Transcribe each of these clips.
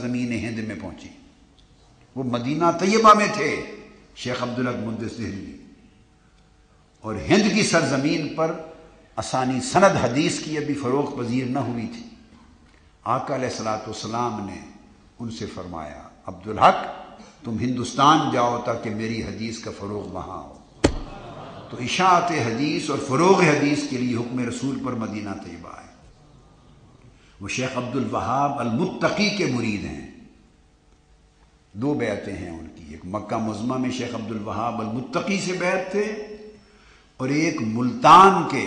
سرزمین ہند میں پہنچی. وہ مدینہ طیبہ میں تھے شیخ عبدالحق محدث دہلوی، اور ہند کی سرزمین پر اسانی سند حدیث کی ابھی فروغ پذیر نہ ہوئی تھی. آقا علیہ الصلوۃ والسلام نے ان سے فرمایا عبدالحق تم ہندوستان جاؤ تاکہ میری حدیث کا فروغ وہاں ہو. تو اشاعت حدیث اور فروغ حدیث کے لیے حکم رسول پر مدینہ طیبہ آئے. وہ شیخ عبد الوہاب المتقی کے مرید ہیں. 2 بیعتیں ہیں ان کی، ایک مکہ معظمہ میں شیخ عبد الوہاب المتقی سے بیعت تھے، اور ایک ملتان کے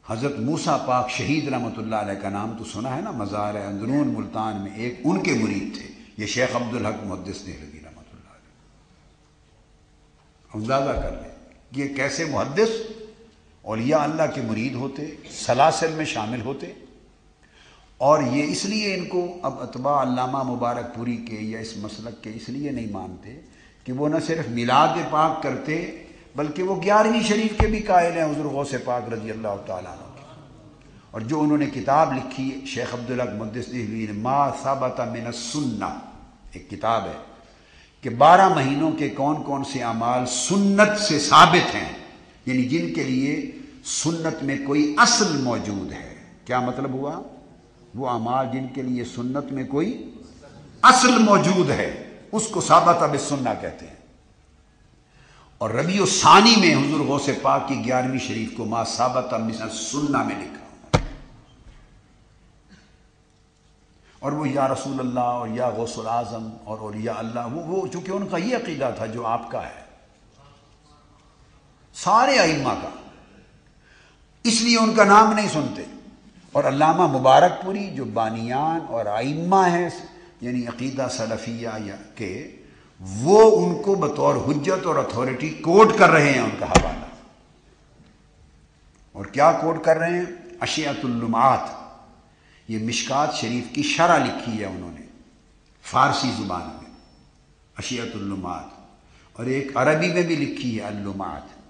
حضرت موسیٰ پاک شہید رحمۃ اللہ علیہ کا نام تو سنا ہے نا، مزار اندرون ملتان میں ایک ان کے مرید تھے، یہ شیخ عبدالحق محدث دہلوی رحمۃ اللہ علیہ. اندازہ کر لیں کہ یہ کیسے محدث اولیاء اللہ کے مرید ہوتے، سلاسل میں شامل ہوتے. اور یہ اس لیے ان کو اب اتباع علامہ مبارک پوری کے یا اس مسلک کے اس لیے نہیں مانتے کہ وہ نہ صرف میلاد پاک کرتے بلکہ وہ 11ویں شریف کے بھی قائل ہیں حضور غوث پاک رضی اللہ تعالیٰ عنہ کے. اور جو انہوں نے کتاب لکھی شیخ عبدالحق محدث دہلوی نے ما ثبت من السنہ، ایک کتاب ہے کہ 12 مہینوں کے کون کون سے اعمال سنت سے ثابت ہیں، یعنی جن کے لیے سنت میں کوئی اصل موجود ہے. کیا مطلب ہوا؟ وہ اعمال جن کے لیے سنت میں کوئی اصل موجود ہے اس کو ثابت بالسنہ کہتے ہیں. اور ربیع الثانی میں حضور غوث پاک کی 11ویں شریف کو ما ثبت من السنہ میں لکھا. اور وہ یا رسول اللہ اور یا غوث العظم اور اولیاء اللہ، وہ چونکہ ان کا یہ عقیدہ تھا جو آپ کا ہے سارے ائمہ کا، اس لیے ان کا نام نہیں سنتے. اور علامہ مبارک پوری جو بانیان اور ائمہ ہیں یعنی عقیدہ سلفیہ یا کے، وہ ان کو بطور حجت اور اتھارٹی کوٹ کر رہے ہیں ان کا حوالہ. اور کیا کوٹ کر رہے ہیں؟ اشیعۃ اللمعات، یہ مشکات شریف کی شرح لکھی ہے انہوں نے فارسی زبان میں، اشیعۃ اللمعات، اور ایک عربی میں بھی لکھی ہے اللمعات.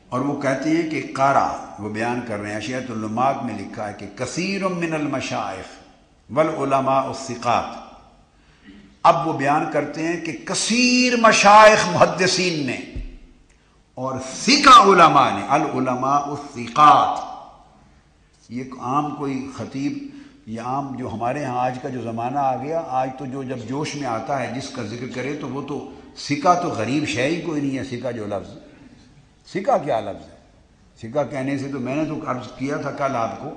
اور وہ کہتے ہیں کہ قارا، وہ بیان کر رہے ہیں اشیعۃ اللمعات میں لکھا ہے کہ کثیر من المشائخ والعلماء الثقات. اب وہ بیان کرتے ہیں کہ کثیر مشائخ محدثین نے اور ثقہ علماء نے، العلماء الثقات. یہ عام کوئی خطیب یا عام جو ہمارے ہاں آج کا جو زمانہ آ گیا، آج تو جو جب جوش میں آتا ہے جس کا ذکر کرے تو وہ تو ثقہ تو غریب شے ہی کوئی نہیں ہے. ثقہ جو لفظ، ثقہ کیا لفظ ہے؟ ثقہ کہنے سے تو میں نے تو عرض کیا تھا کل آپ کو،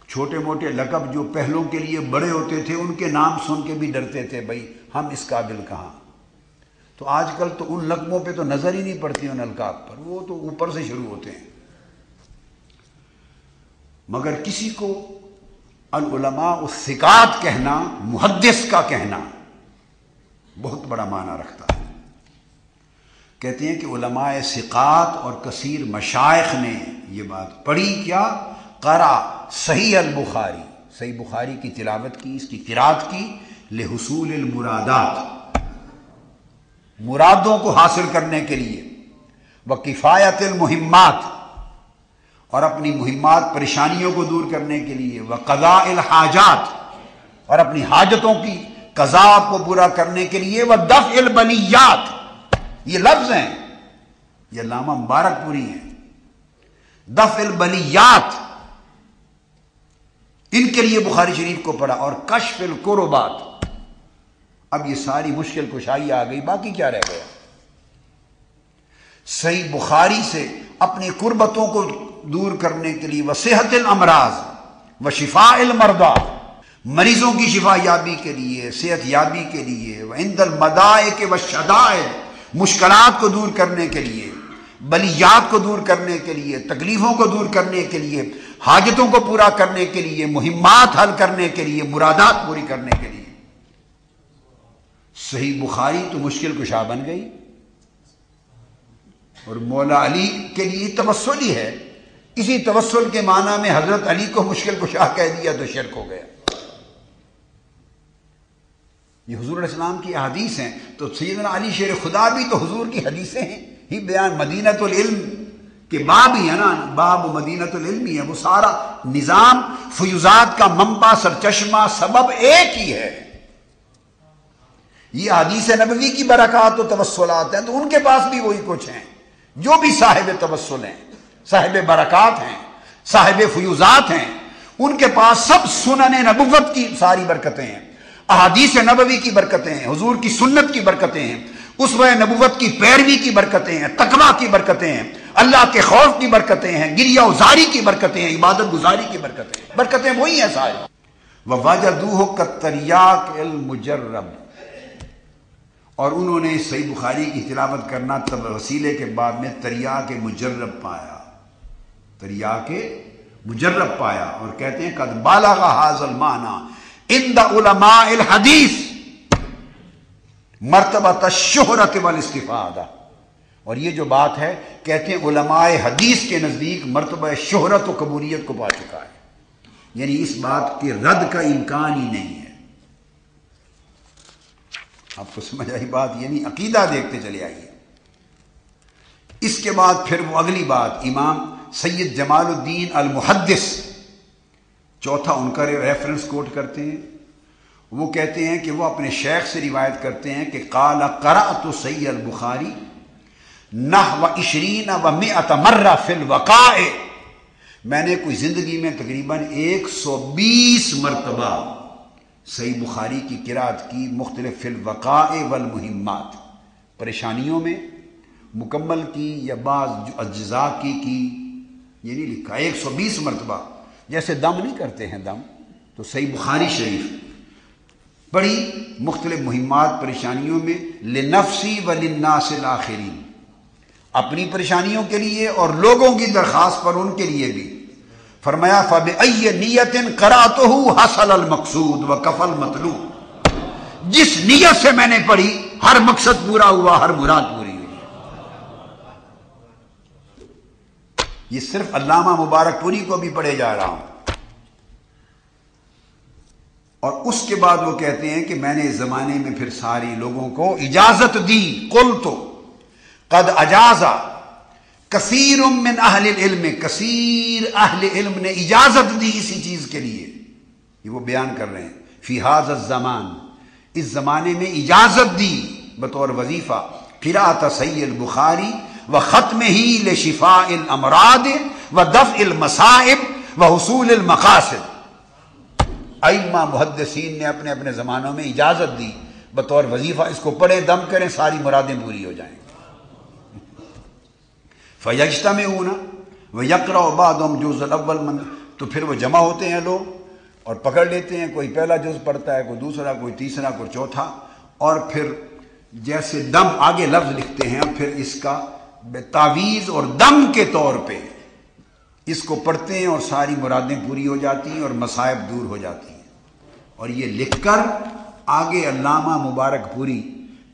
چھوٹے موٹے لقب جو پہلوں کے لیے بڑے ہوتے تھے ان کے نام سن کے بھی ڈرتے تھے بھائی ہم اس قابل کہاں. تو آج کل تو ان لقبوں پہ تو نظر ہی نہیں پڑتی ان القاب پر، وہ تو اوپر سے شروع ہوتے ہیں. مگر کسی کو العلماء الثقات کہنا، محدث کا کہنا بہت بڑا معنی رکھتا ہے. کہتے ہیں کہ علماء ثقات اور کثیر مشائخ نے یہ بات پڑھی، کیا؟ قرأ صحیح البخاری، صحیح بخاری کی تلاوت کی، اس کی قرات کی، لحصول المرادات، مرادوں کو حاصل کرنے کے لیے، وکفایت المہمات، اور اپنی مہمات پریشانیوں کو دور کرنے کے لیے، وقضاء الحاجات، اور اپنی حاجتوں کی قضاء کو پورا کرنے کے لیے، ودفع البلیات. یہ لفظ ہیں، یہ علامہ مبارک پوری ہیں. دفع البلیات، ان کے لیے بخاری شریف کو پڑھا. اور کشف الکربات، اب یہ ساری مشکل کشائی آ گئی، باقی کیا رہ گیا؟ صحیح بخاری سے اپنی کربتوں کو دور کرنے کے لیے، وصحت الامراض وشفاء المرضى، مریضوں کی شفا یابی کے لیے، صحت یابی کے لیے، وعند المدائق والشدائد، مشکلات کو دور کرنے کے لیے، بلیات کو دور کرنے کے لیے، تکلیفوں کو دور کرنے کے لیے، حاجتوں کو پورا کرنے کے لیے، مہمات حل کرنے کے لیے، مرادات پوری کرنے کے لیے. صحیح بخاری تو مشکل کشا بن گئی. اور مولا علی کے لیے توسل ہی ہے، اسی توسل کے معنی میں حضرت علی کو مشکل کشا کہہ دیا تو شرک ہو گیا. یہ حضور علیہ السلام کی احادیث ہیں، تو سیدنا علی شیر خدا بھی تو حضور کی حدیثیں ہیں ہی بیان. مدینۃ العلم کہ باب ہی ہے نا، باب مدینۃ العلم ہی ہے، وہ سارا نظام فیوزات کا منبع، سرچشمہ، سبب ایک ہی ہے۔ یہ حدیث نبوی کی برکات و توسلات ہیں، تو ان کے پاس بھی وہی کچھ ہیں۔ جو بھی صاحب توسل ہیں، صاحب برکات ہیں، صاحب فیوزات ہیں، ان کے پاس سب سنن نبوت کی ساری برکتیں ہیں، احادیث نبوی کی برکتیں ہیں، حضور کی سنت کی برکتیں ہیں، اسوہ نبوت کی پیروی کی برکتیں ہیں، تقویٰ کی برکتیں ہیں، اللہ کے خوف کی برکتیں ہیں، گریہ وزاری کی برکتیں ہیں، عبادت گزاری کی برکتیں ہیں۔ برکتیں وہی ہیں ساری۔ وَوَجَدُوهُ كَالتَّرْيَاقِ الْمُجَرَّبِ، اور انہوں نے صحیح بخاری کی تلاوت کرنا تب وسیلے کے بعد میں تریاق مجرب پایا، تریاق مجرب پایا، اور کہتے ہیں قد بالغ هذا المعنى عند علماء الحدیث مرتبۃ الشہرۃ والاستفادہ، اور یہ جو بات ہے کہتے ہیں علماء حدیث کے نزدیک مرتبہ شہرت و قبولیت کو پا چکا ہے، یعنی اس بات کے رد کا امکان ہی نہیں ہے۔ آپ کو سمجھ آئی بات؟ یعنی عقیدہ دیکھتے چلے آئیے۔ اس کے بعد پھر وہ اگلی بات، امام سید جمال الدین المحدث، چوتھا ان کا ریفرنس کوٹ کرتے ہیں، وہ کہتے ہیں کہ وہ اپنے شیخ سے روایت کرتے ہیں کہ قال قرأت صحیح البخاری نحو 20 و 100 مرہ فی الوقاء، میں نے کوئی زندگی میں تقریباً 120 مرتبہ صحیح بخاری کی قرأت کی، مختلف فی الوقاء والمہمات، پریشانیوں میں مکمل کی یا بعض اجزاء کی، یہ نہیں لکھا 120 مرتبہ، جیسے دم نہیں کرتے ہیں دم، تو صحیح بخاری شریف بڑی مختلف مہمات پریشانیوں میں، لنفسی وللناس الاخرین، اپنی پریشانیوں کے لیے اور لوگوں کی درخواست پر ان کے لیے بھی۔ فرمایا فَبِأَيِّ نِيَّةٍ قَرَأْتُهُ حَصَلَ الْمَقْصُودُ وَكَفَى الْمَطْلُوبُ، جس نیت سے میں نے پڑھی ہر مقصد پورا ہوا، ہر مراد پوری ہوئی۔ یہ صرف علامہ مبارک پوری کو بھی پڑھے جا رہا ہوں۔ اور اس کے بعد وہ کہتے ہیں کہ میں نے اس زمانے میں پھر ساری لوگوں کو اجازت دی، قلت قد اجاز کثیر من اہل العلم، کثیر اہل علم نے اجازت دی اسی چیز کے لیے، یہ وہ بیان کر رہے ہیں، فی ھذا الزمان، اس زمانے میں اجازت دی بطور وظیفہ قراءۃ صحیح البخاری و ختمہ لشفاء الامراض و دفع المصائب و حصول المقاصد۔ ائمہ محدثین نے اپنے اپنے زمانوں میں اجازت دی بطور وظیفہ، اس کو پڑھیں، دم کریں، ساری مرادیں پوری ہو جائیں۔ فَيَجْتَمِعُونَ وَيَقْرَأُ بَعْضُهُمْ جُزْءَ الْأَوَّلَ، تو پھر وہ جمع ہوتے ہیں لوگ اور پکڑ لیتے ہیں، کوئی پہلا جز پڑھتا ہے، کوئی دوسرا، کوئی تیسرا، کوئی چوتھا، اور پھر جیسے دم آگے لفظ لکھتے ہیں، اور پھر اس کا تعویذ اور دم کے طور پہ اس کو پڑھتے ہیں اور ساری مرادیں پوری ہو جاتی ہیں اور مصائب دور ہو جاتی ہیں۔ اور یہ لکھ کر آگے علامہ مبارک پوری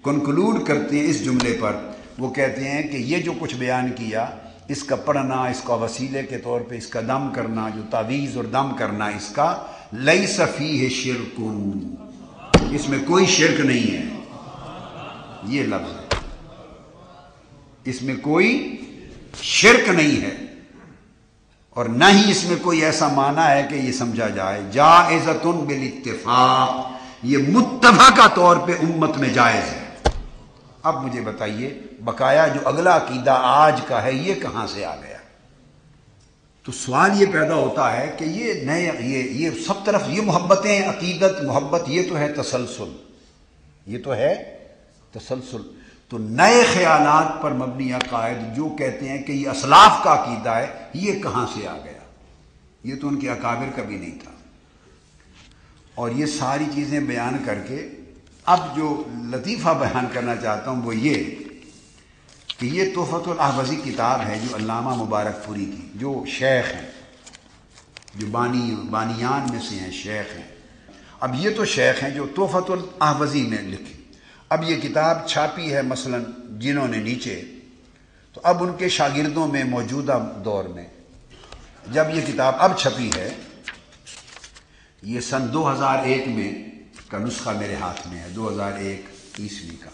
کنکلوڈ کرتے ہیں اس جملے پر، وہ کہتے ہیں کہ یہ جو کچھ بیان کیا، اس کا پڑھنا، اس کا وسیلے کے طور پہ اس کا دم کرنا، جو تعویذ اور دم کرنا، اس کا لیس فیہ شرک، اس میں کوئی شرک نہیں ہے، یہ لفظ ہے، اس میں کوئی شرک نہیں ہے، اور نہ ہی اس میں کوئی ایسا معنی ہے کہ یہ سمجھا جائے، جائزۃ بالاتفاق، یہ متفقہ طور پہ امت میں جائز ہے۔ اب مجھے بتائیے بقایا جو اگلا عقیدہ آج کا ہے یہ کہاں سے آ گیا؟ تو سوال یہ پیدا ہوتا ہے کہ یہ نئے یہ سب طرف یہ محبتیں، عقیدت، محبت، یہ تو ہے تسلسل، یہ تو ہے تسلسل، تو نئے خیالات پر مبنی عقائد جو کہتے ہیں کہ یہ اسلاف کا عقیدہ ہے، یہ کہاں سے آ گیا؟ یہ تو ان کے اکابر کا بھی نہیں تھا۔ اور یہ ساری چیزیں بیان کر کے اب جو لطیفہ بیان کرنا چاہتا ہوں وہ یہ کہ یہ تحفۃ الاحوذی کتاب ہے جو علامہ مبارک پوری کی، جو شیخ ہیں، جو بانیان میں سے ہیں، شیخ ہیں۔ اب یہ تو شیخ ہیں جو تحفۃ الاحوذی میں لکھی، اب یہ کتاب چھاپی ہے مثلا جنہوں نے نیچے، تو اب ان کے شاگردوں میں موجودہ دور میں جب یہ کتاب اب چھپی ہے، یہ سن 2001 میں کا نسخہ میرے ہاتھ میں ہے، 2001 عیسوی کا،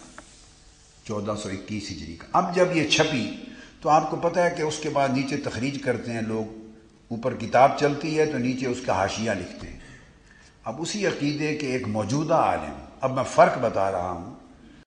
1421 ہجری کا۔ اب جب یہ چھپی تو آپ کو پتہ ہے کہ اس کے بعد نیچے تخریج کرتے ہیں لوگ، اوپر کتاب چلتی ہے تو نیچے اس کا حاشیہ لکھتے ہیں۔ اب اسی عقیدے کے ایک موجودہ عالم، اب میں فرق بتا رہا ہوں